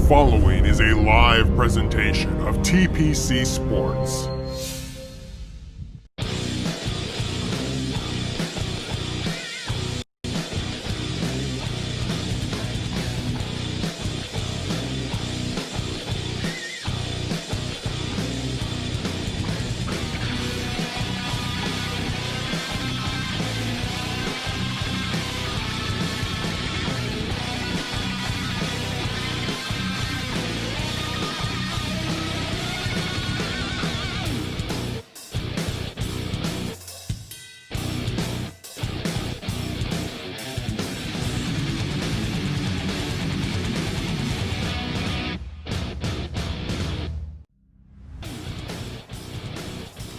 following is a live presentation of TPC Sports.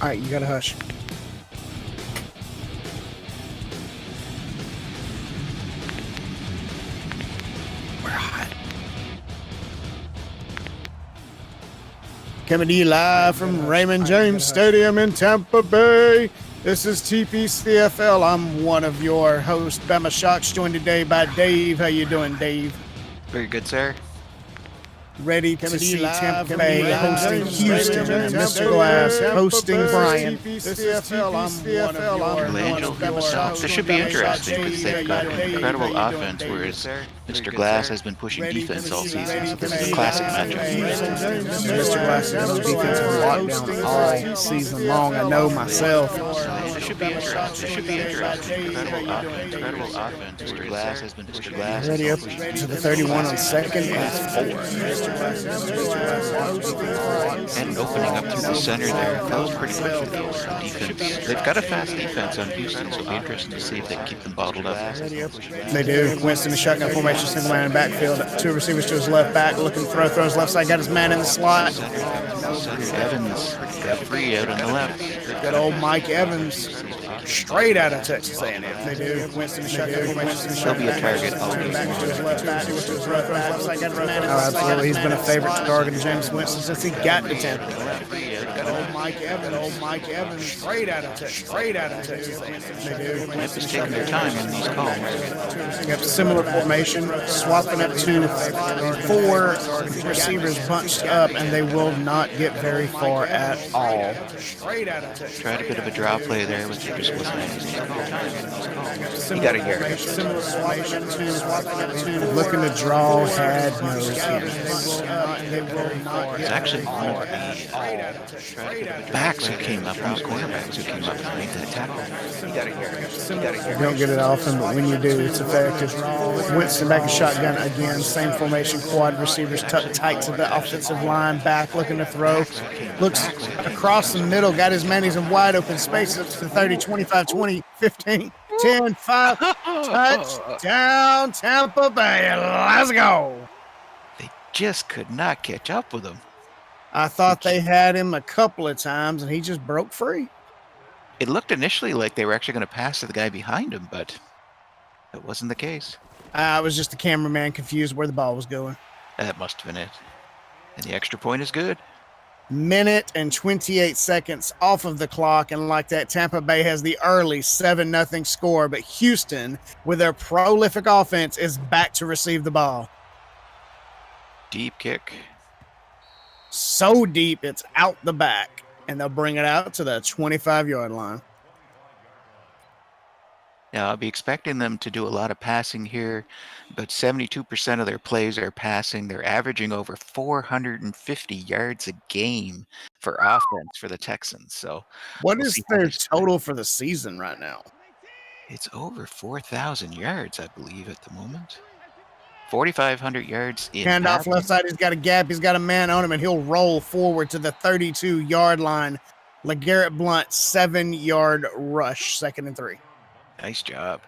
All right, you gotta hush. We're hot. Coming to you live from Raymond James Stadium in Tampa Bay. This is TPCFL. I'm one of your hosts, Bama Shocks, joined today by Dave. How you doing, Dave? Very good, sir. Ready to see Tampa Bay hosting Houston and Mr. Glass hosting Bryant. This is TPCFL. I'm one of your hosts. This should be interesting because they've got an incredible offense, whereas Mr. Glass has been pushing defense all season. So this is a classic matchup. Mr. Glass has defensive lockdown all season long. I know myself. This should be interesting. This should be interesting. Incredible offense. Mr. Glass has been pushing defense. Ready up to the 31 on second and 4. And opening up through the center there. That was pretty much for the defense. They've got a fast defense on Houston, so it'll be interesting to see if they can keep them bottled up. They do. Winston, a shotgun formation, single man in backfield. Two receivers to his left back, looking to throws left side, got his man in the slot. Evans got free out on the left. Good old Mike Evans, straight out of Texas A&M. They do. Winston, a shotgun formation, He'll be a target all back to his season. left back, to his left side, got his man in the slot. Absolutely, he's been a favorite to target James Winston since he got to Tampa. Old Mike Evans, straight out of Texas A&M. Memphis taking their time on these calls. Yep, similar formation, swapping up to 4 receivers bunched up, and they will not get very far at all. Tried a bit of a draw play there, which just wasn't anything. You got to hear it. Similar formation to swapping up to looking to draw, had no chance. It's actually one of the backs who came up, one of the cornerbacks who came up and made that tackle. You got to hear it. You don't get it often, but when you do, it's effective. Winston back a shotgun again, same formation, quad receivers tucked tight to the offensive line, back looking to throw. Looks across the middle, got his man, he's in wide open space up to the 30, 25, 20, 15, 10, 5, touchdown Tampa Bay. Let's go. They just could not catch up with him. I thought they had him a couple of times, and he just broke free. It looked initially like they were actually going to pass to the guy behind him, but that wasn't the case. I was just the cameraman confused where the ball was going. That must have been it. And the extra point is good. Minute and 28 seconds off of the clock, and like that, Tampa Bay has the early 7-0 score, but Houston, with their prolific offense, is back to receive the ball. Deep kick. So deep, it's out the back, and they'll bring it out to the 25-yard line. Now, I'll be expecting them to do a lot of passing here, but 72% of their plays are passing. They're averaging over 450 yards a game for offense for the Texans. So, what is their total for the season right now? It's over 4,000 yards, I believe, at the moment. 4,500 yards in handoff left side. He's got a gap. He's got a man on him, and he'll roll forward to the 32-yard line. LeGarrette Blount, 7-yard rush, 2nd and 3. Nice job.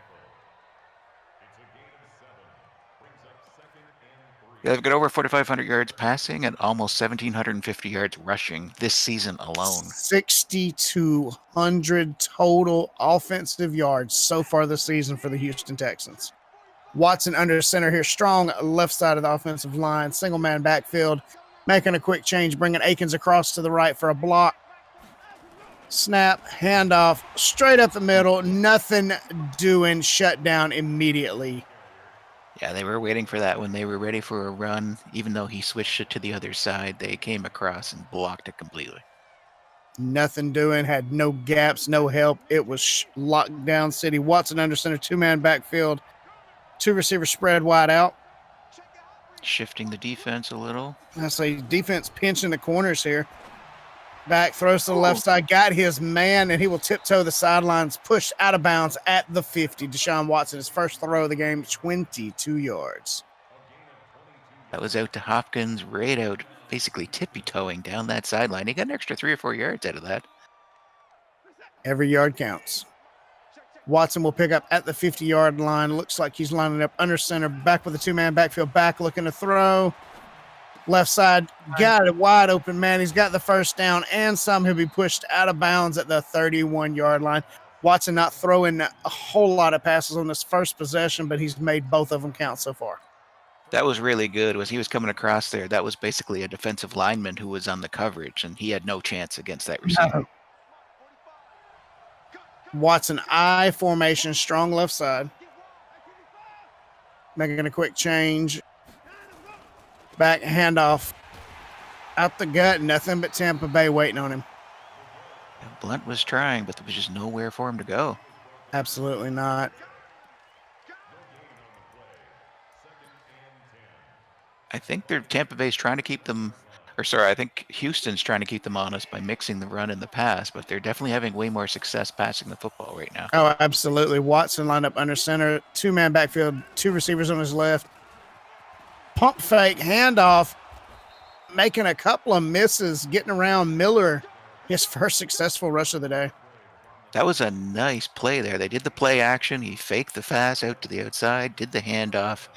Yeah, they've got over 4,500 yards passing and almost 1,750 yards rushing this season alone. 6,200 total offensive yards so far this season for the Houston Texans. Watson under center here, strong left side of the offensive line, single man backfield, making a quick change, bringing Akins across to the right for a block. Snap, handoff, straight up the middle, nothing doing, shut down immediately. Yeah, they were waiting for that when they were ready for a run. Even though he switched it to the other side, they came across and blocked it completely. Nothing doing, had no gaps, no help. It was locked down city. Watson under center, two-man backfield. Two receivers spread wide out. Shifting the defense a little. I say defense pinching the corners here. Back, throws to the left side, got his man, and he will tiptoe the sidelines, pushed out of bounds at the 50. Deshaun Watson, his first throw of the game, 22 yards. That was out to Hopkins, right out, basically tippy-toeing down that sideline. He got an extra 3 or 4 yards out of that. Every yard counts. Watson will pick up at the 50-yard line. Looks like he's lining up under center, back with a two-man backfield, back looking to throw. Left side, got it wide open, man. He's got the first down and some. He'll be pushed out of bounds at the 31-yard line. Watson not throwing a whole lot of passes on this first possession, but he's made both of them count so far. That was really good. As he was coming across there, that was basically a defensive lineman who was on the coverage, and he had no chance against that receiver. Watson I formation, strong left side. Making a quick change. Back handoff. Out the gut, nothing but Tampa Bay waiting on him. Blunt was trying, but there was just nowhere for him to go. Absolutely not. I think Tampa Bay's trying to keep them, I think Houston's trying to keep them honest by mixing the run and the pass, but they're definitely having way more success passing the football right now. Oh, absolutely. Watson lined up under center, two-man backfield, two receivers on his left. Pump fake, handoff, making a couple of misses, getting around Miller, his first successful rush of the day. That was a nice play there. They did the play action. He faked the pass out to the outside, did the handoff.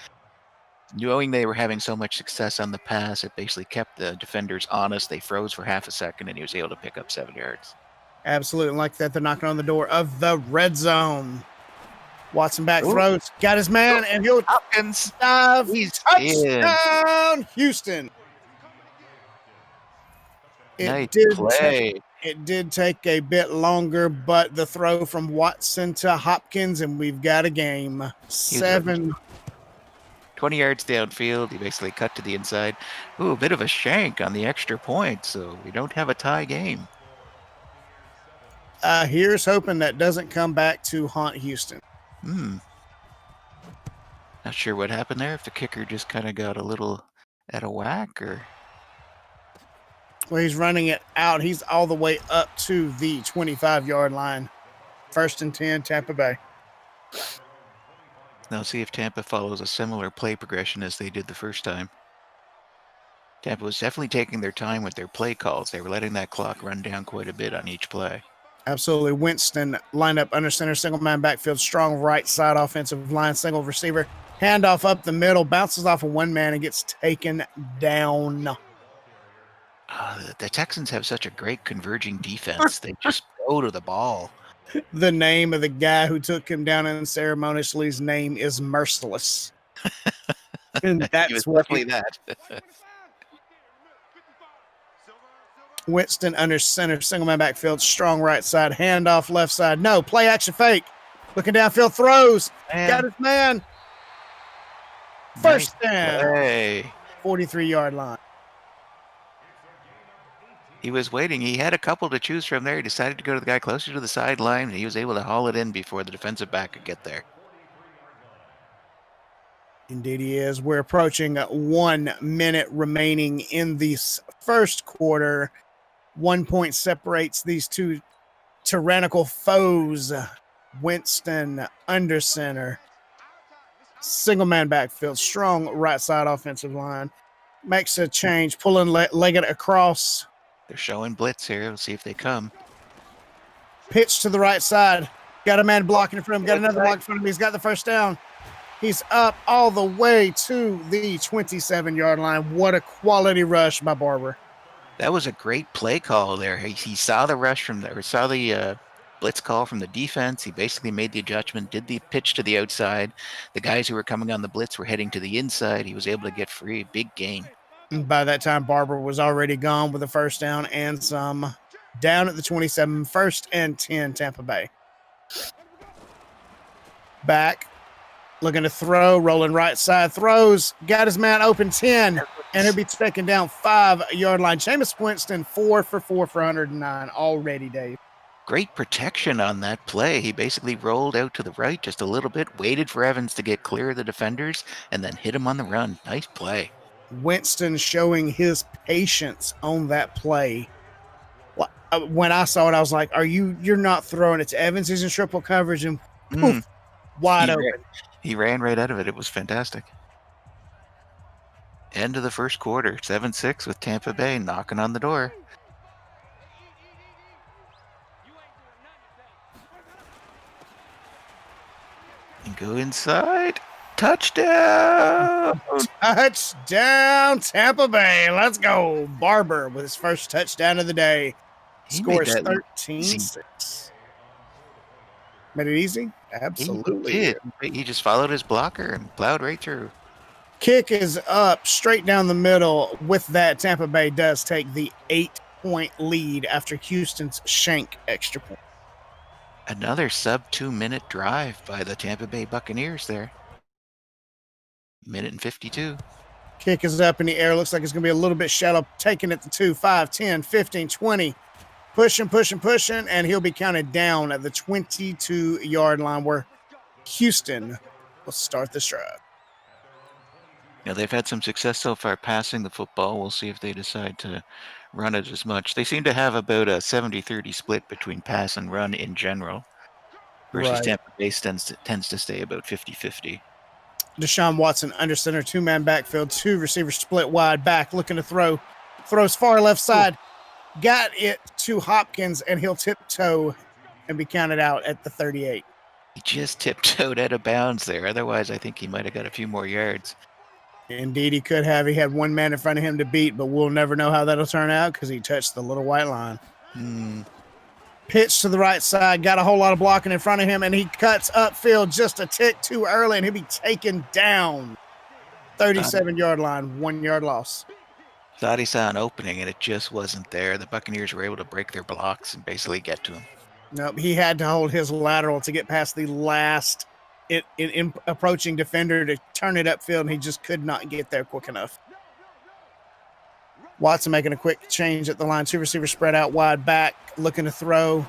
Knowing they were having so much success on the pass, it basically kept the defenders honest. They froze for half a second, and he was able to pick up 7 yards. Absolutely. Like that, they're knocking on the door of the red zone. Watson back throws, got his man, and he'll Hopkins dive. He's Touchdown, Houston. Nice play. It did take a bit longer, but the throw from Watson to Hopkins, and we've got a game. 20 yards downfield. He basically cut to the inside. Ooh, a bit of a shank on the extra point, so we don't have a tie game. Here's hoping that doesn't come back to haunt Houston. Not sure what happened there. If the kicker just kind of got a little out of whack, or Well, he's running it out. He's all the way up to the 25-yard line. 1st and 10, Tampa Bay. now see if Tampa follows a similar play progression as they did the first time. Tampa was definitely taking their time with their play calls. They were letting that clock run down quite a bit on each play. Absolutely. Winston lined up under center, single man backfield, strong right side offensive line, single receiver. Handoff up the middle, bounces off of one man and gets taken down. The Texans have such a great converging defense. They just go to the ball. The name of the guy who took him down unceremoniously, his name is Merciless. And that's what definitely that. Winston under center, single man backfield, strong right side, handoff left side. No, play action fake. Looking downfield, throws. Got his man. First down. 43-yard line. He was waiting. He had a couple to choose from there. He decided to go to the guy closer to the sideline, and he was able to haul it in before the defensive back could get there. Indeed he is. We're approaching 1 minute remaining in this first quarter. 1 point separates these two tyrannical foes. Winston under center. Single man backfield. Strong right side offensive line. Makes a change. Pulling Leggett across. They're showing blitz here. We'll see if they come. Pitch to the right side. Got a man blocking in front of him. Got another block in front of him. He's got the first down. He's up all the way to the 27-yard line. What a quality rush by Barber. That was a great play call there. He saw the rush from there, saw the blitz call from the defense. He basically made the adjustment, did the pitch to the outside. The guys who were coming on the blitz were heading to the inside. He was able to get free. Big gain. And by that time, Barber was already gone with a first down and some. Down at the 27, 1st and 10, Tampa Bay. Back. Looking to throw, rolling right side, throws, got his man open 10, and he'll be taken down 5-yard line. Jameis Winston, 4 for 109 already, Dave. Great protection on that play. He basically rolled out to the right just a little bit, waited for Evans to get clear of the defenders, and then hit him on the run. Nice play. Winston showing his patience on that play. When I saw it, I was like, you're not throwing it to Evans. He's in triple coverage, and poof, wide open. He ran right out of it. It was fantastic. End of the first quarter, 7-6 with Tampa Bay knocking on the door. And go inside. Touchdown! Touchdown, Tampa Bay. Let's go. Barber with his first touchdown of the day. Scores 13-6. Made it easy? Absolutely. He did. He just followed his blocker and plowed right through. Kick is up straight down the middle. With that, Tampa Bay does take the 8-point lead after Houston's shank extra point. Another sub-2-minute drive by the Tampa Bay Buccaneers there. Minute and 52. Kick is up in the air. Looks like it's going to be a little bit shallow. Taking it to 2, 5, 10, 15, 20. Pushing, and he'll be counted down at the 22-yard line where Houston will start this drive. Now, they've had some success so far passing the football. We'll see if they decide to run it as much. They seem to have about a 70-30 split between pass and run in general, versus Tampa Bay tends to stay about 50-50. Deshaun Watson under center, 2-man backfield, 2 receivers split wide back, looking to throw. Throws far left side. Got it to Hopkins, and he'll tiptoe and be counted out at the 38. He just tiptoed out of bounds there. Otherwise, I think he might have got a few more yards. Indeed, he could have. He had one man in front of him to beat, but we'll never know how that'll turn out because he touched the little white line. Pitch to the right side, got a whole lot of blocking in front of him, and he cuts upfield just a tick too early, and he'll be taken down. 37-yard line, 1-yard loss. Thought he saw an opening, and it just wasn't there. The Buccaneers were able to break their blocks and basically get to him. Nope, he had to hold his lateral to get past the last approaching defender to turn it upfield, and he just could not get there quick enough. Watson making a quick change at the line. 2 receivers spread out wide back, looking to throw.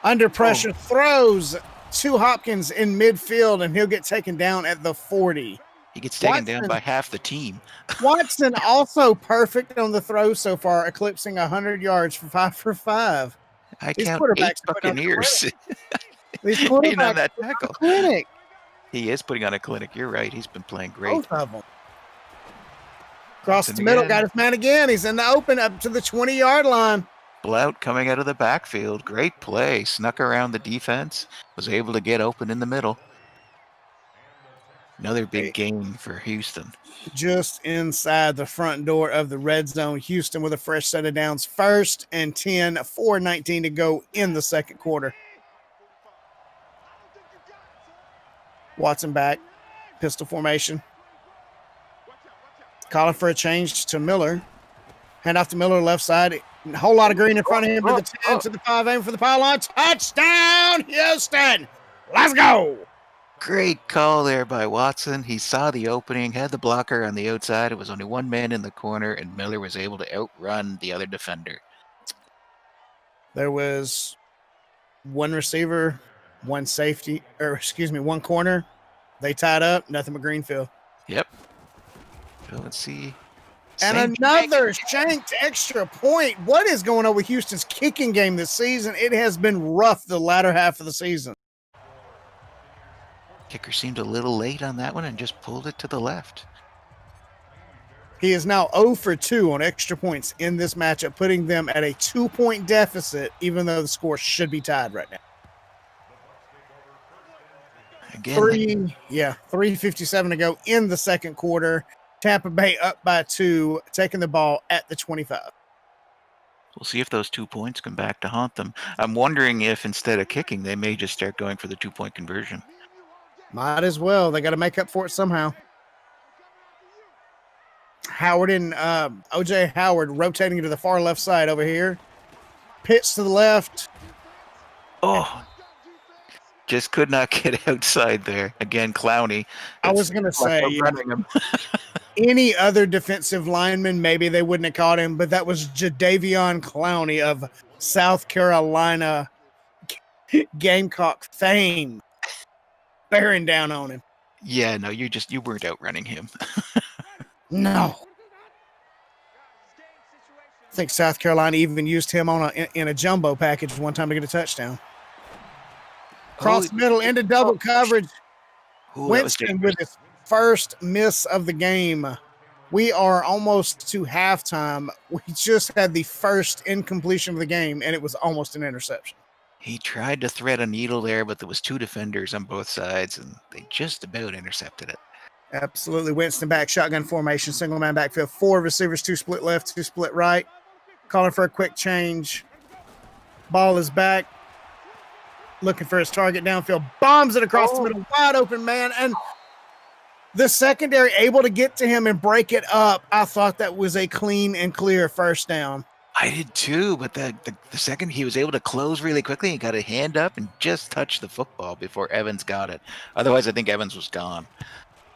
Under pressure, throws to Hopkins in midfield, and he'll get taken down at the 40. He gets taken down by half the team. Watson also perfect on the throw so far, eclipsing 100 yards for 5 for 5. I count 8 Buccaneers. These quarterbacks on that tackle. Clinic. He is putting on a clinic. You're right. He's been playing great. Both of them. Across the middle, got his man again. He's in the open up to the 20-yard line. Blout coming out of the backfield. Great play. Snuck around the defense. Was able to get open in the middle. Another big gain for Houston. Just inside the front door of the red zone. Houston with a fresh set of downs. 1st and 10, 4:19 to go in the second quarter. Watson back. Pistol formation. Calling for a change to Miller. Hand off to Miller left side. A whole lot of green in front of him to the 10, to the 5, aim for the pylon. Touchdown, Houston. Let's go. Great call there by Watson. He saw the opening, had the blocker on the outside. It was only one man in the corner, and Miller was able to outrun the other defender. There was one receiver, one safety, one corner. They tied up, nothing but Greenfield. Yep. So let's see. And another shanked extra point. What is going on with Houston's kicking game this season? It has been rough the latter half of the season. Kicker seemed a little late on that one and just pulled it to the left. He is now 0 for 2 on extra points in this matchup, putting them at a 2-point deficit, even though the score should be tied right now. Again, 3:57 to go in the second quarter. Tampa Bay up by 2, taking the ball at the 25. We'll see if those 2 points come back to haunt them. I'm wondering if instead of kicking, they may just start going for the 2-point conversion. Might as well. They got to make up for it somehow. Howard and O.J. Howard rotating to the far left side over here. Pitch to the left. Oh, Just could not get outside there. Again, Clowney. I was going to say, running him. any other defensive lineman, maybe they wouldn't have caught him, but that was Jadeveon Clowney of South Carolina Gamecock fame bearing down on him. Yeah, no, you weren't outrunning him. No. I think South Carolina even used him in a jumbo package one time to get a touchdown. Cross the middle into double coverage. Winston with his first miss of the game. We are almost to halftime. We just had the first incompletion of the game, and it was almost an interception. He tried to thread a needle there, but there was 2 defenders on both sides, and they just about intercepted it. Absolutely. Winston back, shotgun formation, single man backfield, 4 receivers, 2 split left, 2 split right. Calling for a quick change. Ball is back. Looking for his target downfield. Bombs it across the middle. Wide open, man. And the secondary able to get to him and break it up. I thought that was a clean and clear first down. I did too, but the second he was able to close really quickly, he got a hand up and just touched the football before Evans got it. Otherwise, I think Evans was gone.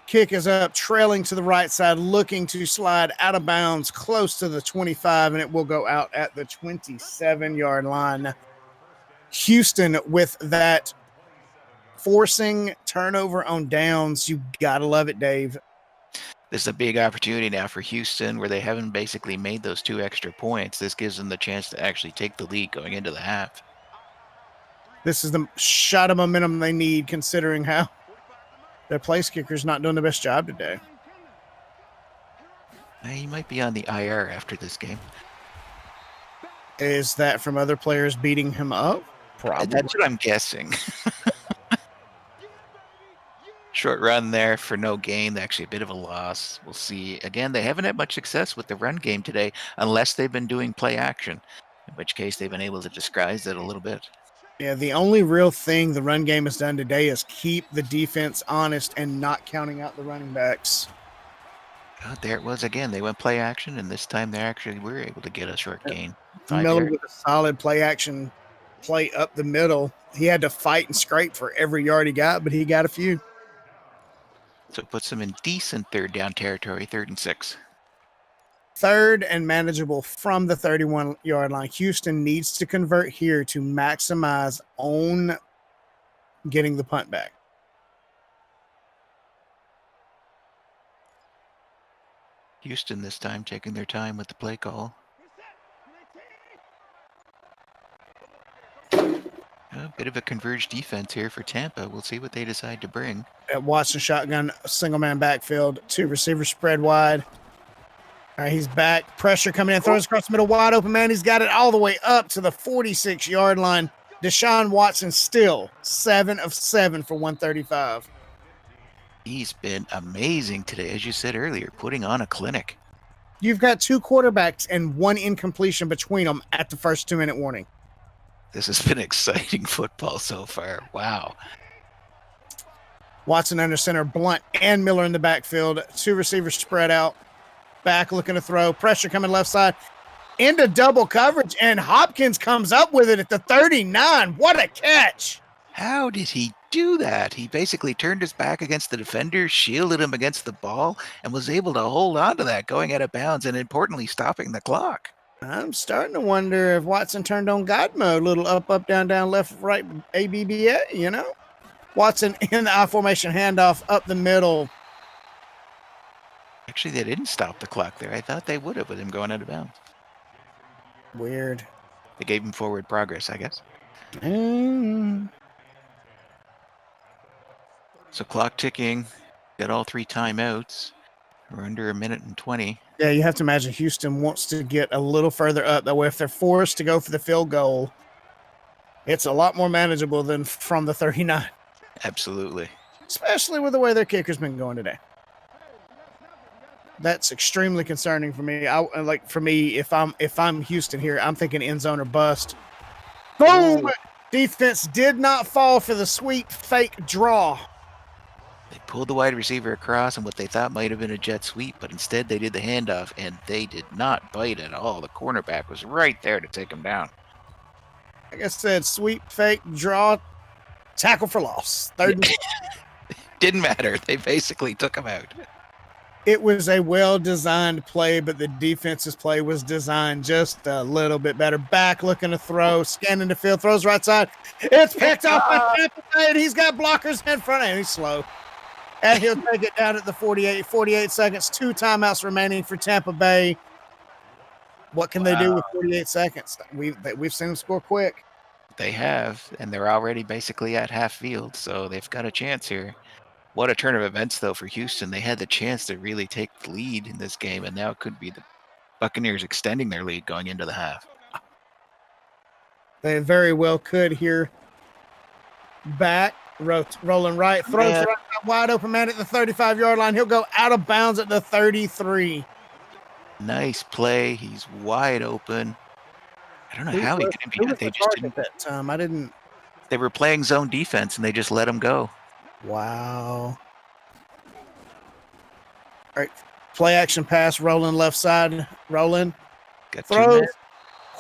Kick is up, trailing to the right side, looking to slide out of bounds close to the 25, and it will go out at the 27-yard line. Houston with that forcing turnover on downs. You got to love it, Dave. This is a big opportunity now for Houston where they haven't basically made those 2 extra points. This gives them the chance to actually take the lead going into the half. This is the shot of momentum they need, considering how their place kicker's not doing the best job today. He might be on the IR after this game. Is that from other players beating him up? Probably. That's what I'm guessing. Short run there for no gain. Actually, a bit of a loss. We'll see. Again, they haven't had much success with the run game today unless they've been doing play action, in which case they've been able to disguise it a little bit. Yeah, the only real thing the run game has done today is keep the defense honest and not counting out the running backs. Oh, there it was again. They went play action, and this time they actually were able to get a short gain. Miller with a solid play action play up the middle. He had to fight and scrape for every yard he got, but he got a few. So it puts them in decent third down territory, 3rd and 6. Third and manageable from the 31-yard line. Houston needs to convert here to maximize on getting the punt back. Houston this time taking their time with the play call. A bit of a converged defense here for Tampa. We'll see what they decide to bring. At Watson shotgun, single man backfield, 2 receivers spread wide. All right, he's back. Pressure coming in, throws across the middle, wide open, man. He's got it all the way up to the 46-yard line. Deshaun Watson still 7 of 7 for 135. He's been amazing today, as you said earlier, putting on a clinic. You've got 2 quarterbacks and 1 incompletion between them at the first 2-minute warning. This has been exciting football so far. Wow. Watson under center, Blunt and Miller in the backfield. 2 receivers spread out. Back looking to throw. Pressure coming left side. Into double coverage, and Hopkins comes up with it at the 39. What a catch. How did he do that? He basically turned his back against the defender, shielded him against the ball, and was able to hold on to that going out of bounds and, importantly, stopping the clock. I'm starting to wonder if Watson turned on God mode. Little up, up, down, down, left, right, ABBA, you know? Watson in the I formation handoff up the middle. Actually, they didn't stop the clock there. I thought they would have with him going out of bounds. Weird. They gave him forward progress, I guess. So clock ticking. Got all 3 timeouts. We're under 1:20. Yeah, you have to imagine Houston wants to get a little further up. That way, if they're forced to go for the field goal, it's a lot more manageable than from the 39. Absolutely. Especially with the way their kicker's been going today. That's extremely concerning for me. If I'm Houston here, I'm thinking end zone or bust. Boom! Defense did not fall for the sweet fake draw. They pulled the wide receiver across and what they thought might have been a jet sweep, but instead they did the handoff, and they did not bite at all. The cornerback was right there to take him down. Like I said, sweep, fake, draw, Tackle for loss. Third. Didn't matter. They basically took him out. It was a well-designed play, but the defense's play was designed just a little bit better. Back looking to throw, scanning the field, throws right side. It's picked off by Tampa Bay, and he's got blockers in front of him. He's slow. And he'll take it down at the 48 seconds. 2 timeouts remaining for Tampa Bay. What can they do with 48 seconds? We've seen them score quick. They have, and they're already basically at half field, so they've got a chance here. What a turn of events, though, for Houston. They had the chance to really take the lead in this game, and now it could be the Buccaneers extending their lead going into the half. They very well could here. Back, rolling right, throws right, wide open man at the 35-yard line. He'll go out of bounds at the 33. Nice play. He's wide open. I don't know how he didn't beat it. They just didn't. That time. I didn't. They were playing zone defense, and they just let him go. Wow. All right. Play action pass, rolling left side, rolling. Got throws.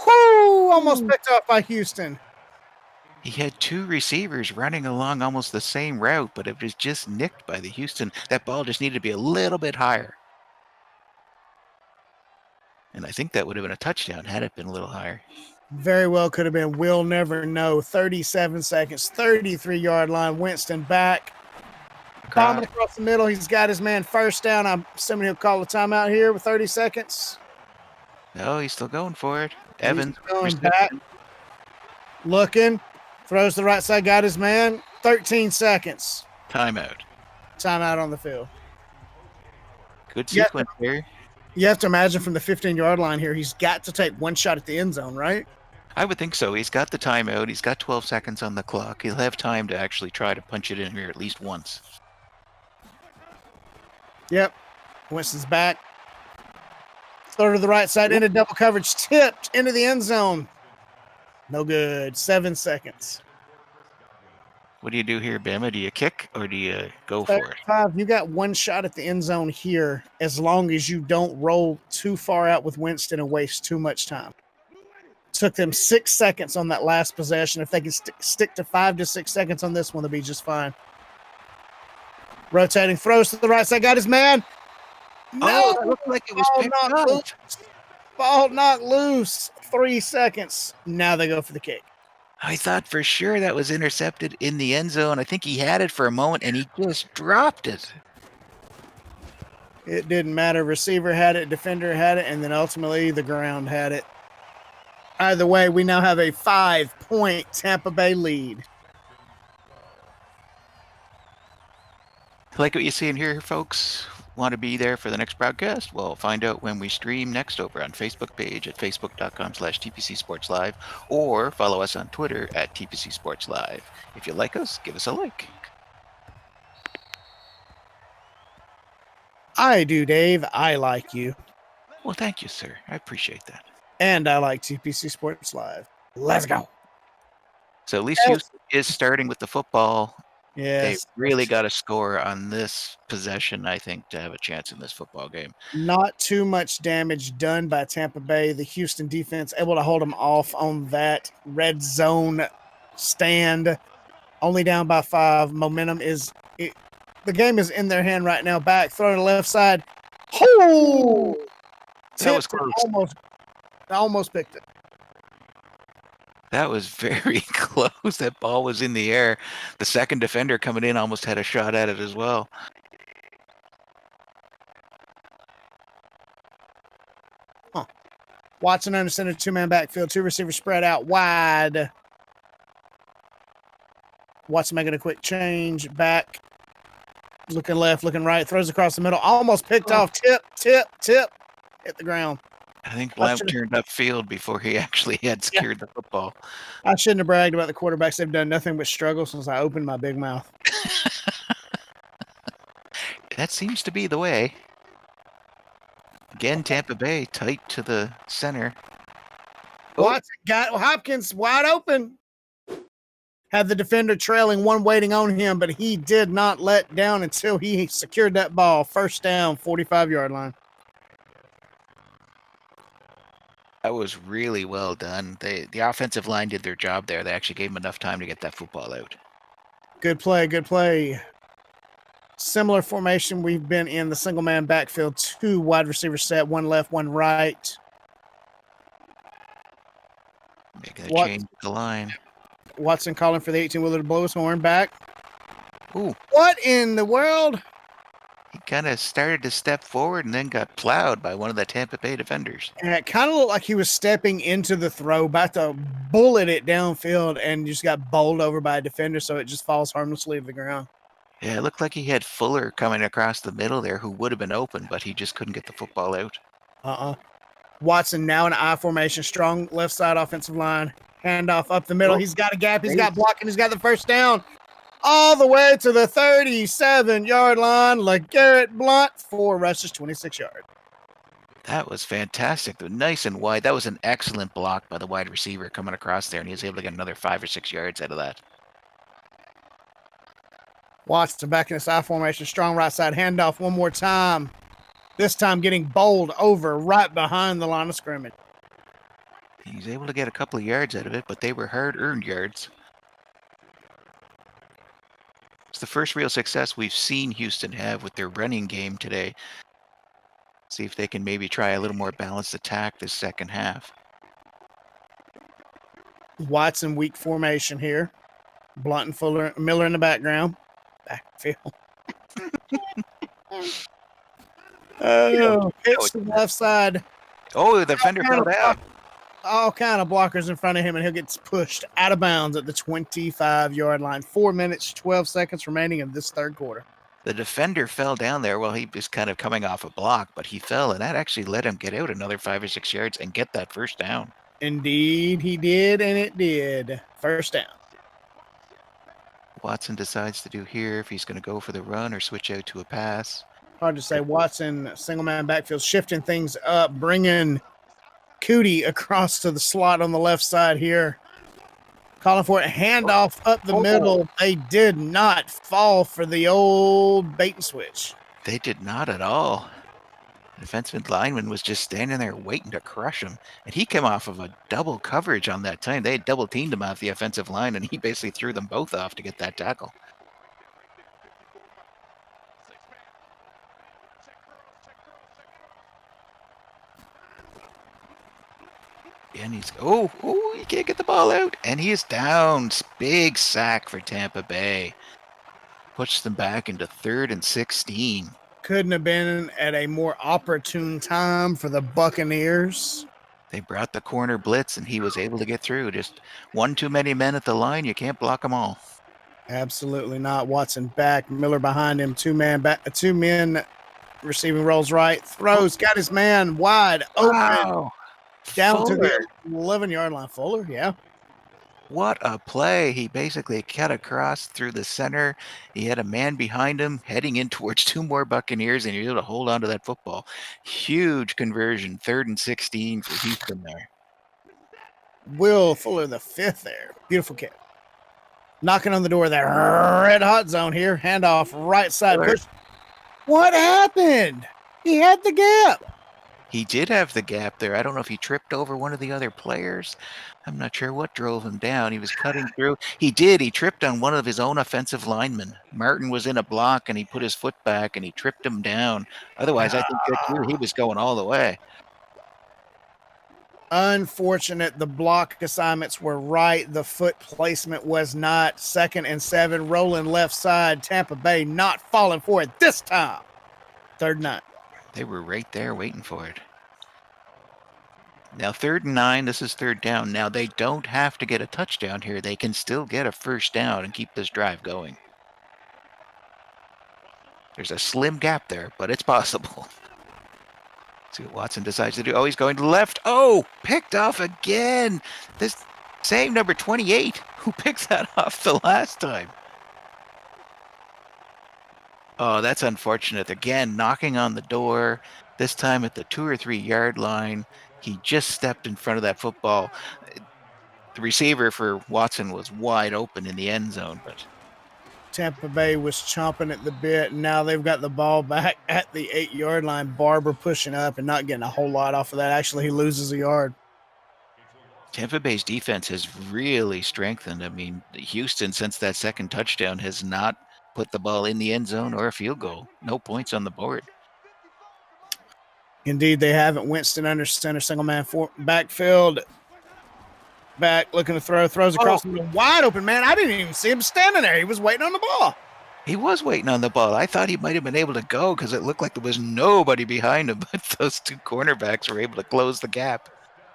Whoo! Almost picked off by Houston. He had 2 receivers running along almost the same route, but it was just nicked by the Houston. That ball just needed to be a little bit higher. And I think that would have been a touchdown had it been a little higher. Very well could have been. We'll never know. 37 seconds, 33-yard line. Winston back. Bombing across the middle. He's got his man first down. I'm assuming he'll call a timeout here with 30 seconds. No, he's still going for it. Evans going back. Looking. Throws the right side. Got his man. 13 seconds. Timeout. Timeout on the field. Good sequence here. You have to imagine from the 15-yard line here, he's got to take one shot at the end zone, right? I would think so. He's got the timeout. He's got 12 seconds on the clock. He'll have time to actually try to punch it in here at least once. Yep. Winston's back. Throw to the right side into double coverage. Tipped into the end zone. No good. 7 seconds. What do you do here, Bama? Do you kick or do you go for it? You got one shot at the end zone here as long as you don't roll too far out with Winston and waste too much time. Took them 6 seconds on that last possession. If they can stick to 5 to 6 seconds on this one, they'll be just fine. Rotating, throws to the right side. Got his man. No, it looked like it was picked up. Loose. Ball knocked loose. 3 seconds. Now they go for the kick. I thought for sure that was intercepted in the end zone. I think he had it for a moment, and he just dropped it. It didn't matter. Receiver had it, defender had it, and then ultimately the ground had it. Either way, we now have a 5-point Tampa Bay lead. Like what you see in here, folks? Want to be there for the next broadcast? Well, find out when we stream next over on Facebook page at facebook.com/TPC Sports Live, or follow us on Twitter at TPC Sports Live. If you like us, give us a like. I do, Dave. I like you. Well, thank you, sir. I appreciate that. And I like TPC Sports Live. Let's go. So at least Houston is starting with the football. Yes. They really got to score on this possession, I think, to have a chance in this football game. Not too much damage done by Tampa Bay. The Houston defense able to hold them off on that red zone stand. Only down by 5. Momentum is the game is in their hand right now. Back, throw to the left side. Oh! That was close. Almost picked it. That was very close. That ball was in the air. The second defender coming in almost had a shot at it as well. Watson under center, 2-man backfield, 2 receivers spread out wide. Watson making a quick change, back, looking left, looking right, throws across the middle, almost picked off, tip, hit the ground. I think Blount turned upfield before he actually had secured the football. I shouldn't have bragged about the quarterbacks. They've done nothing but struggle since I opened my big mouth. That seems to be the way. Again, Tampa Bay tight to the center. Watson got Hopkins wide open. Had the defender trailing, one waiting on him, but he did not let down until he secured that ball. First down, 45-yard line. That was really well done. The offensive line did their job there. They actually gave him enough time to get that football out. Good play, good play. Similar formation we've been in, the single man backfield, 2 wide receiver set, 1 left, 1 right. Making a change at the line. Watson calling for the 18-wheeler to blow his horn back. Ooh. What in the world? He kind of started to step forward and then got plowed by one of the Tampa Bay defenders. And it kind of looked like he was stepping into the throw, about to bullet it downfield, and just got bowled over by a defender, so it just falls harmlessly to the ground. Yeah, it looked like he had Fuller coming across the middle there who would have been open, but he just couldn't get the football out. Watson now in I formation, strong left side offensive line. Handoff up the middle. He's got a gap. He's got blocking. He's got the first down. All the way to the 37-yard line. LeGarrette Blount, 4 rushes, 26 yards. That was fantastic. Nice and wide. That was an excellent block by the wide receiver coming across there, and he was able to get another 5 or 6 yards out of that. Watson back in his I formation, strong right side handoff one more time. This time getting bowled over right behind the line of scrimmage. He's able to get a couple of yards out of it, but they were hard-earned yards. It's the first real success we've seen Houston have with their running game today. See if they can maybe try a little more balanced attack this second half. Watson weak formation here. Blunt and Fuller, Miller in the background. Backfield. Pitch to the left side. Oh, the defender fell down. All kind of blockers in front of him, and he'll get pushed out of bounds at the 25-yard line. 4 minutes, 12 seconds remaining in this third quarter. The defender fell down there while he was kind of coming off a block, but he fell, and that actually let him get out another 5 or 6 yards and get that first down. Indeed, he did, and it did. First down. Watson decides to do here if he's going to go for the run or switch out to a pass. Hard to say. Watson, single-man backfield, shifting things up, bringing Cootie across to the slot on the left side here. Calling for it. Handoff up the middle. They did not fall for the old bait and switch. They did not at all. The defensive lineman was just standing there waiting to crush him. And he came off of a double coverage on that time. They had double teamed him off the offensive line, and he basically threw them both off to get that tackle. And he's, he can't get the ball out. And he is down. Big sack for Tampa Bay. Puts them back into 3rd and 16. Couldn't have been at a more opportune time for the Buccaneers. They brought the corner blitz, and he was able to get through. Just one too many men at the line. You can't block them all. Absolutely not. Watson back. Miller behind him. 2 men receiving rolls right. Throws. Got his man wide open. Wow. Down Fuller. to the 11-yard line. Fuller, yeah. What a play. He basically cut across through the center. He had a man behind him heading in towards 2 more Buccaneers, and he was able to hold on to that football. Huge conversion. 3rd and 16 for Houston there. Will Fuller, the 5th there. Beautiful kick. Knocking on the door there. Red hot zone here. Handoff right side. Push. What happened? He had the gap. He did have the gap there. I don't know if he tripped over one of the other players. I'm not sure what drove him down. He was cutting through. He did. He tripped on one of his own offensive linemen. Martin was in a block, and he put his foot back, and he tripped him down. Otherwise, I think he was going all the way. Unfortunate. The block assignments were right. The foot placement was not. 2nd and 7. Rolling left side. Tampa Bay not falling for it this time. 3rd and 9. They were right there waiting for it. Now 3rd and 9, this is 3rd down. Now they don't have to get a touchdown here. They can still get a first down and keep this drive going. There's a slim gap there, but it's possible. See what Watson decides to do. Oh, he's going to the left. Oh, picked off again. This same number 28 who picked that off the last time. Oh, that's unfortunate. Again, knocking on the door, this time at the 2 or 3 yard line. He just stepped in front of that football. The receiver for Watson was wide open in the end zone, but Tampa Bay was chomping at the bit. Now they've got the ball back at the 8-yard line. Barber pushing up and not getting a whole lot off of that. Actually, he loses a yard. Tampa Bay's defense has really strengthened. I mean, Houston, since that second touchdown, has not put the ball in the end zone or a field goal. No points on the board. Indeed, they haven't. Winston under center, single man backfield. Back looking to throws across the middle, wide open, man. I didn't even see him standing there. He was waiting on the ball. He was waiting on the ball. I thought he might have been able to go because it looked like there was nobody behind him, but those two cornerbacks were able to close the gap.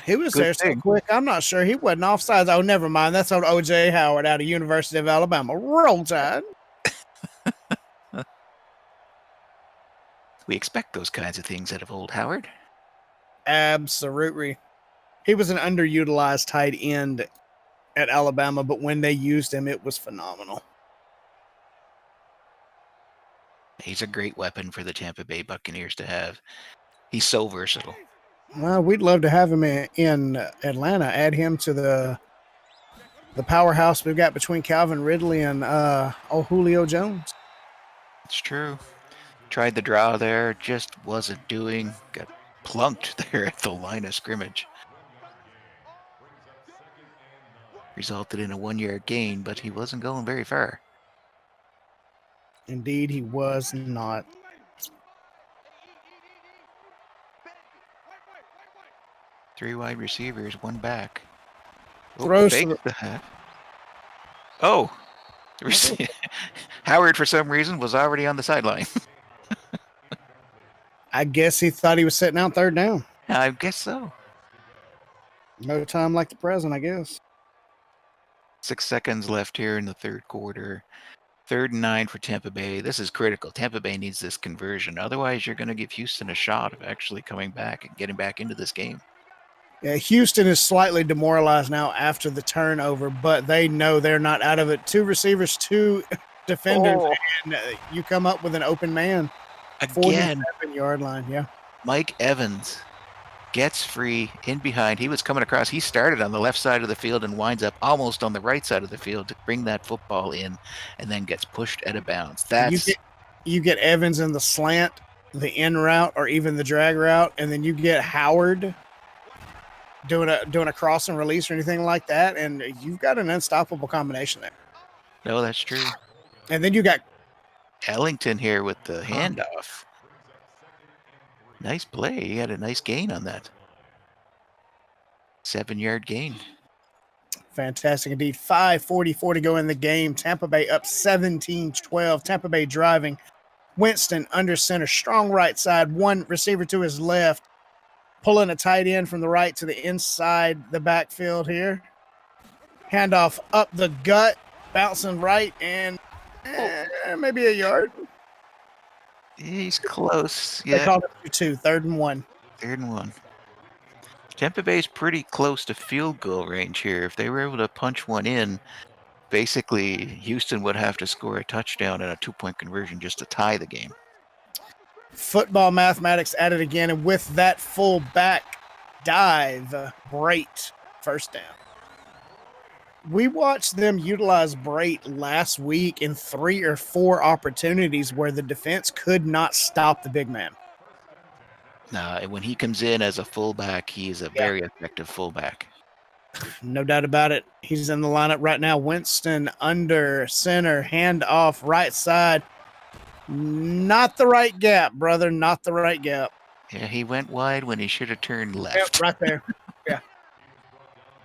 He was Good there thing. so quick. I'm not sure he wasn't offsides. Oh, never mind. That's on O.J. Howard out of University of Alabama. Roll Tide. We expect those kinds of things out of old Howard. Absolutely. He was an underutilized tight end at Alabama, but when they used him, it was phenomenal. He's a great weapon for the Tampa Bay Buccaneers to have. He's so versatile. Well, we'd love to have him in Atlanta. Add him to the powerhouse we've got between Calvin Ridley and Julio Jones. It's true. Tried the draw there, just wasn't doing. Got plunked there at the line of scrimmage. Resulted in a 1-yard gain, but he wasn't going very far. Indeed, he was not. Three wide receivers, one back. Throws fake the half. Oh, Howard, for some reason, was already on the sideline. I guess he thought he was sitting out third down. I guess so. No time like the present, I guess. 6 seconds left here in the third quarter. 3rd and 9 for Tampa Bay. This is critical. Tampa Bay needs this conversion. Otherwise, you're going to give Houston a shot of actually coming back and getting back into this game. Yeah, Houston is slightly demoralized now after the turnover, but they know they're not out of it. 2 receivers, 2 defenders, and you come up with an open man. Again, 47-yard line, yeah. Mike Evans gets free in behind. He was coming across. He started on the left side of the field and winds up almost on the right side of the field to bring that football in, and then gets pushed out of bounds. You get Evans in the slant, the in route, or even the drag route, and then you get Howard doing a cross and release or anything like that, and you've got an unstoppable combination there. No, that's true. And then you got Ellington here with the handoff. Nice play. He had a nice gain on that. 7-yard gain. Fantastic indeed. 5:44 to go in the game. Tampa Bay up 17-12. Tampa Bay driving. Winston under center. Strong right side. 1 receiver to his left. Pulling a tight end from the right to the inside the backfield here. Handoff up the gut. Bouncing right and maybe a yard. He's close. They Yeah. called it for 2. 3rd and 1. 3rd and 1. Tampa Bay's pretty close to field goal range here. If they were able to punch one in, basically Houston would have to score a touchdown and a 2-point conversion just to tie the game. Football mathematics at it again, and with that full back dive, Brait, first down. We watched them utilize Brait last week in 3 or 4 opportunities where the defense could not stop the big man. When he comes in as a fullback, he is a very effective fullback. No doubt about it. He's in the lineup right now. Winston under center, hand off right side. Not the right gap, brother. Not the right gap. Yeah, he went wide when he should have turned left. Yep, right there. Yeah.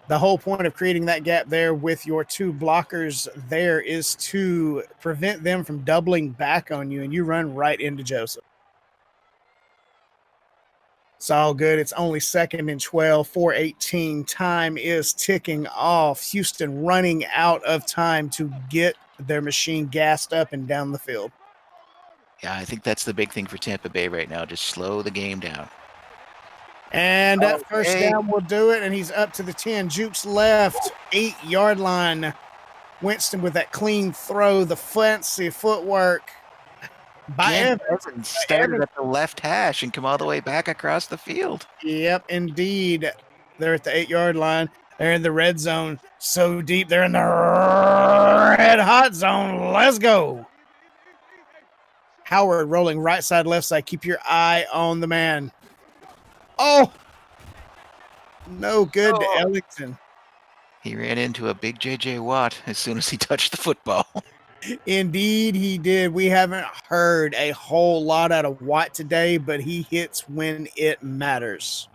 The whole point of creating that gap there with your 2 blockers there is to prevent them from doubling back on you, and you run right into Joseph. It's all good. It's only 2nd and 12, 4:18. Time is ticking off. Houston running out of time to get their machine gassed up and down the field. Yeah, I think that's the big thing for Tampa Bay right now. Just slow the game down. And that first down will do it, and he's up to the 10. Jukes left, 8-yard line. Winston with that clean throw, the fancy footwork. By Evans. Started at the left hash and come all the way back across the field. Yep, indeed. They're at the 8-yard line. They're in the red zone. So deep. They're in the red hot zone. Let's go. Howard rolling right side, left side. Keep your eye on the man. Oh, no good to Ellington. He ran into a big J.J. Watt as soon as he touched the football. Indeed, he did. We haven't heard a whole lot out of Watt today, but he hits when it matters.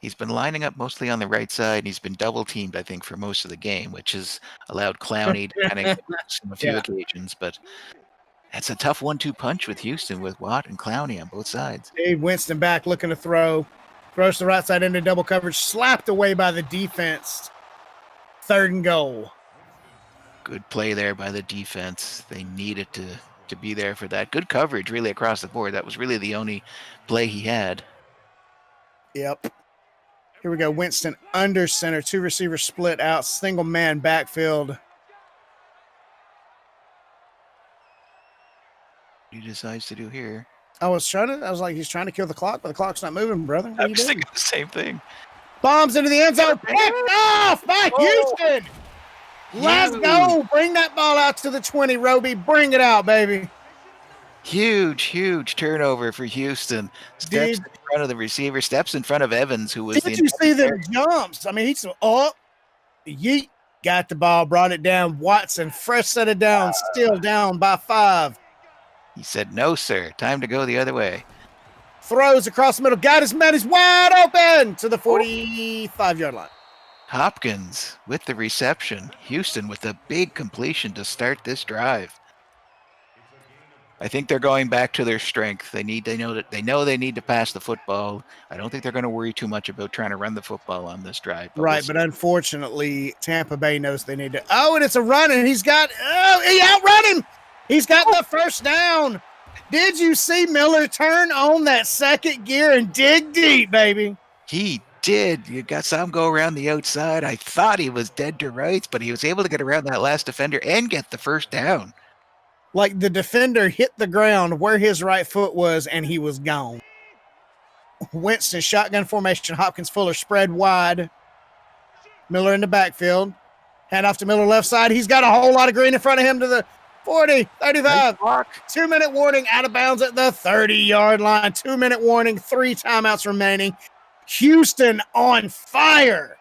He's been lining up mostly on the right side. He's been double teamed, I think, for most of the game, which has allowed Clowney to kind of get loose on a few occasions. But that's a tough 1-2 punch with Houston, with Watt and Clowney on both sides. Dave Winston back looking to throw. Throws to the right side into double coverage. Slapped away by the defense. 3rd and goal. Good play there by the defense. They needed to be there for that. Good coverage, really, across the board. That was really the only play he had. Yep. Here we go. Winston under center. 2 receivers split out. Single man backfield. What he decides to do here. I was like, he's trying to kill the clock, but the clock's not moving, brother. What I are you was doing? thinking the same thing. Bombs into the end zone. Picked off by Houston. Let's go. Bring that ball out to the 20, Roby. Bring it out, baby. Huge turnover for Houston. Steps in front of the receiver, steps in front of Evans, who was Did you see the jumps? I mean, he's up, yeet, got the ball, brought it down. Watson, fresh set of downs, still down by 5. He said, "No, sir. Time to go the other way." Throws across the middle, got his man, he's wide open to the 45-yard line. Hopkins with the reception. Houston with a big completion to start this drive. I think they're going back to their strength. They know they need to pass the football. I don't think they're going to worry too much about trying to run the football on this drive. Right, but unfortunately, Tampa Bay knows they need to. Oh, and it's a run, and he outrun him. He's got the first down. Did you see Miller turn on that second gear and dig deep, baby? He did. You saw him go around the outside. I thought he was dead to rights, but he was able to get around that last defender and get the first down. Like the defender hit the ground where his right foot was, and he was gone. Winston, shotgun formation. Hopkins, Fuller, spread wide. Miller in the backfield. Hand off to Miller left side. He's got a whole lot of green in front of him to the 40, 35. 2-minute warning, out of bounds at the 30-yard line. 2-minute warning, 3 timeouts remaining. Houston on fire.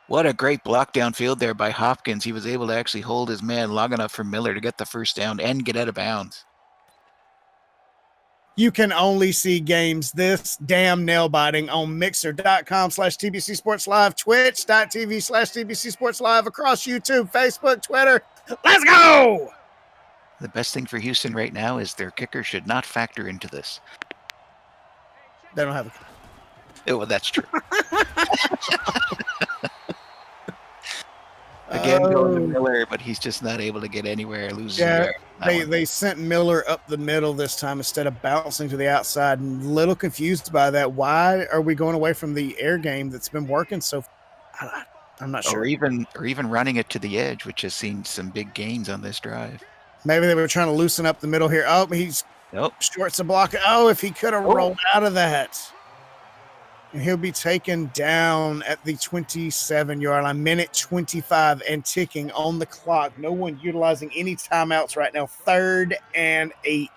What a great block downfield there by Hopkins. He was able to actually hold his man long enough for Miller to get the first down and get out of bounds. You can only see games this damn nail-biting on mixer.com/TBC Sports Live, twitch.tv/TBC Sports Live, across YouTube, Facebook, Twitter. Let's go! The best thing for Houston right now is their kicker should not factor into this. They don't have a... Oh, well, that's true. Again, going to Miller, but he's just not able to get anywhere. They sent Miller up the middle this time instead of bouncing to the outside. And a little confused by that. Why are we going away from the air game that's been working so? I'm not sure. Or even running it to the edge, which has seen some big gains on this drive. Maybe they were trying to loosen up the middle here. Oh, he's shorts the block. Oh, if he could have rolled out of that. And he'll be taken down at the 27-yard line, minute 25 and ticking on the clock. No one utilizing any timeouts right now. 3rd and 8.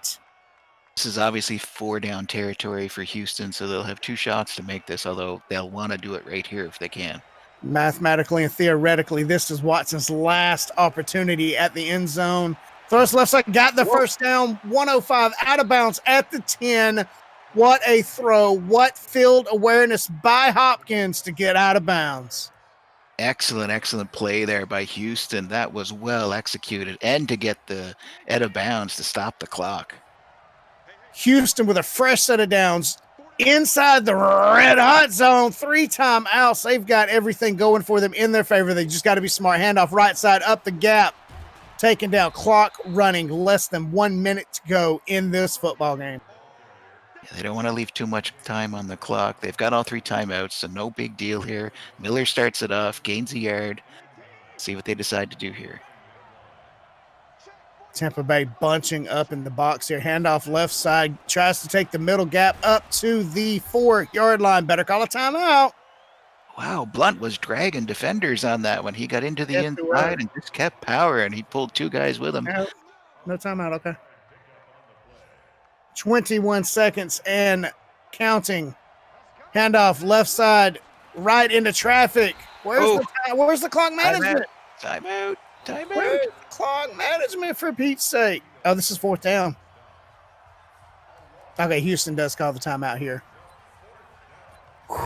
This is obviously 4-down territory for Houston, so they'll have 2 shots to make this, although they'll want to do it right here if they can. Mathematically and theoretically, this is Watson's last opportunity at the end zone. Throws left side, got the first down, 105 out of bounds at the 10. What a throw. What field awareness by Hopkins to get out of bounds. Excellent play there by Houston. That was well executed. And to get the out of bounds to stop the clock. Houston with a fresh set of downs inside the red hot zone. 3 timeouts. They've got everything going for them in their favor. They just got to be smart. Handoff right side up the gap. Taken down. Clock running. Less than 1 minute to go in this football game. They don't want to leave too much time on the clock. They've got all 3 timeouts, so no big deal here. Miller starts it off, gains a yard. See what they decide to do here. Tampa Bay bunching up in the box here. Handoff left side. Tries to take the middle gap up to the 4-yard line. Better call a timeout. Wow, Blunt was dragging defenders on that one. He got into the inside and just kept power, and he pulled 2 guys with him. No timeout, okay. 21 seconds and counting. Handoff left side, right into traffic. Where's the clock management? Timeout. Where's the clock management, for Pete's sake? Oh, this is fourth down. Okay, Houston does call the timeout here.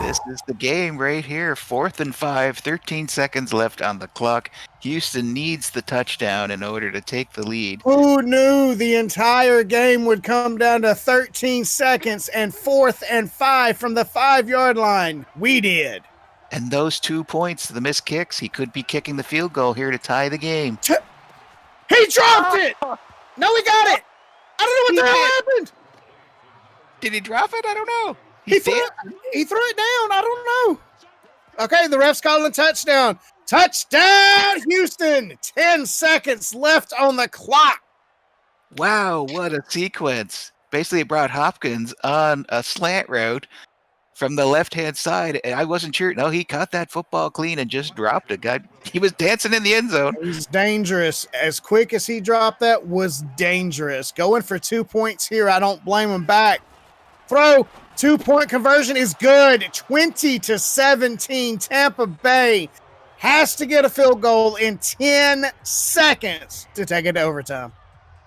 This is the game right here. 4th and 5, 13 seconds left on the clock. Houston needs the touchdown in order to take the lead. Who knew the entire game would come down to 13 seconds and 4th and 5 from the 5-yard line? We did. And those 2 points, the missed kicks, he could be kicking the field goal here to tie the game. He dropped it! No, he got it! I don't know what the hell happened! Did he drop it? I don't know. He threw it down. I don't know. Okay, the ref's calling a touchdown. Touchdown, Houston! 10 seconds left on the clock. Wow, what a sequence. Basically, it brought Hopkins on a slant route from the left-hand side. And I wasn't sure. No, he caught that football clean and just dropped it. He was dancing in the end zone. He's dangerous. As quick as he dropped that was dangerous. Going for 2 points here. I don't blame him back. Throw. 2-point conversion is good. 20-17. Tampa Bay has to get a field goal in 10 seconds to take it to overtime.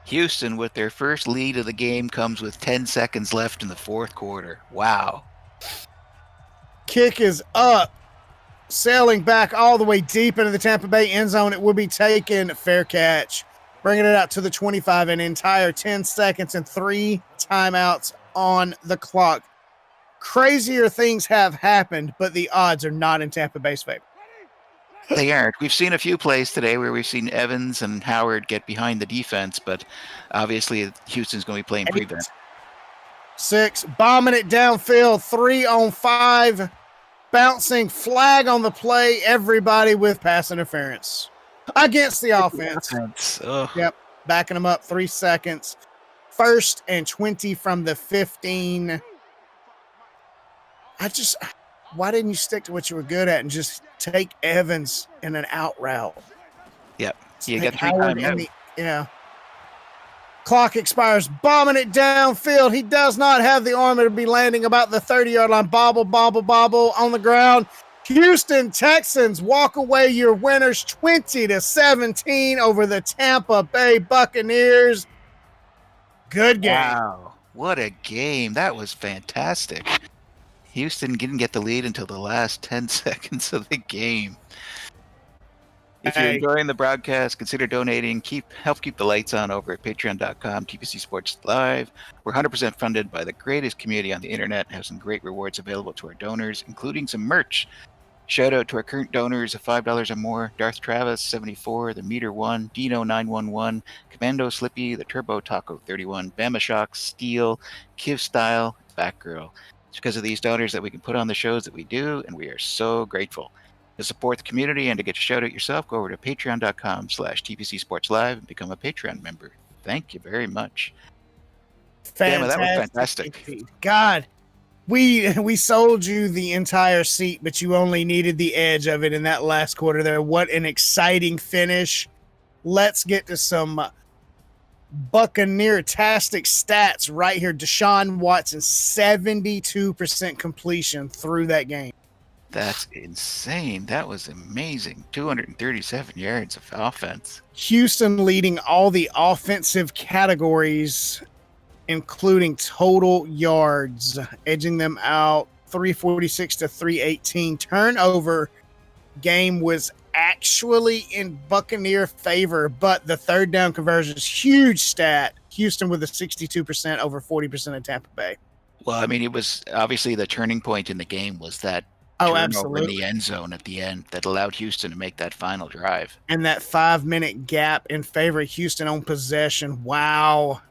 Houston, with their first lead of the game, comes with 10 seconds left in the fourth quarter. Wow. Kick is up. Sailing back all the way deep into the Tampa Bay end zone. It will be taken. Fair catch. Bringing it out to the 25. An entire 10 seconds and 3 timeouts on the clock. Crazier things have happened, but the odds are not in Tampa Bay's favor. They aren't. We've seen a few plays today where we've seen Evans and Howard get behind the defense, but obviously Houston's going to be playing prevent. 6, bombing it downfield, 3 on 5, bouncing flag on the play, everybody with pass interference against the offense. Yep, backing them up 3 seconds. 1st and 20 from the 15. Why didn't you stick to what you were good at and just take Evans in an out route? Yep. You got 3 timeouts. Yeah. Clock expires, bombing it downfield. He does not have the armor to be landing about the 30-yard line. Bobble on the ground. Houston Texans walk away your winners 20-17 over the Tampa Bay Buccaneers. Good game. Wow. What a game. That was fantastic. Houston didn't get the lead until the last 10 seconds of the game. If you're enjoying the broadcast, consider donating. Help keep the lights on over at patreon.com, TPC Sports Live. We're 100% funded by the greatest community on the internet and have some great rewards available to our donors, including some merch. Shout out to our current donors of $5 or more: Darth Travis 74, the Meter 1, Dino 911, Commando Slippy, the Turbo Taco 31, Bama Shock, Steel, Kiv Style, Batgirl. It's because of these donors that we can put on the shows that we do, and we are so grateful. To support the community and to get a shout out yourself, go over to patreon.com/TPC Sports Live and become a Patreon member. Thank you very much. Damn, that was fantastic. God, we sold you the entire seat, but you only needed the edge of it in that last quarter there. What an exciting finish. Let's get to some Buccaneer-tastic stats right here. Deshaun Watson, 72% completion through that game. That's insane. That was amazing. 237 yards of offense. Houston leading all the offensive categories, including total yards, edging them out 346-318. Turnover game was actually in Buccaneer favor, but the third down conversions, huge stat. Houston with a 62% over 40% of Tampa Bay. Well, I mean, it was obviously the turning point in the game was that turnover in the end zone at the end that allowed Houston to make that final drive. And that 5-minute gap in favor of Houston on possession. Wow.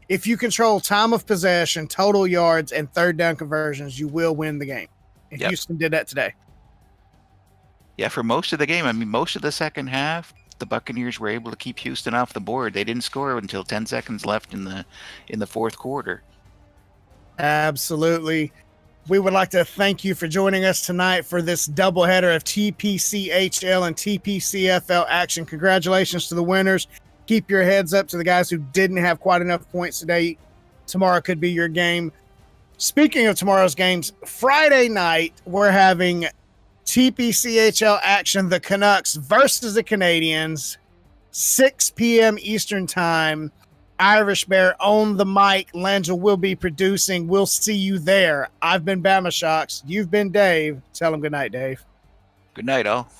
If you control time of possession, total yards, and third down conversions, you will win the game. And Houston did that today. Yeah, for most of the game, I mean, most of the second half, the Buccaneers were able to keep Houston off the board. They didn't score until 10 seconds left in the fourth quarter. Absolutely. We would like to thank you for joining us tonight for this doubleheader of TPCHL and TPCFL action. Congratulations to the winners. Keep your heads up to the guys who didn't have quite enough points today. Tomorrow could be your game. Speaking of tomorrow's games, Friday night, we're having TPCHL action, the Canucks versus the Canadians, 6 p.m. Eastern time. Irish Bear on the mic. Langell will be producing. We'll see you there. I've been Bama Shocks. You've been Dave. Tell him good night, Dave. Good night, all.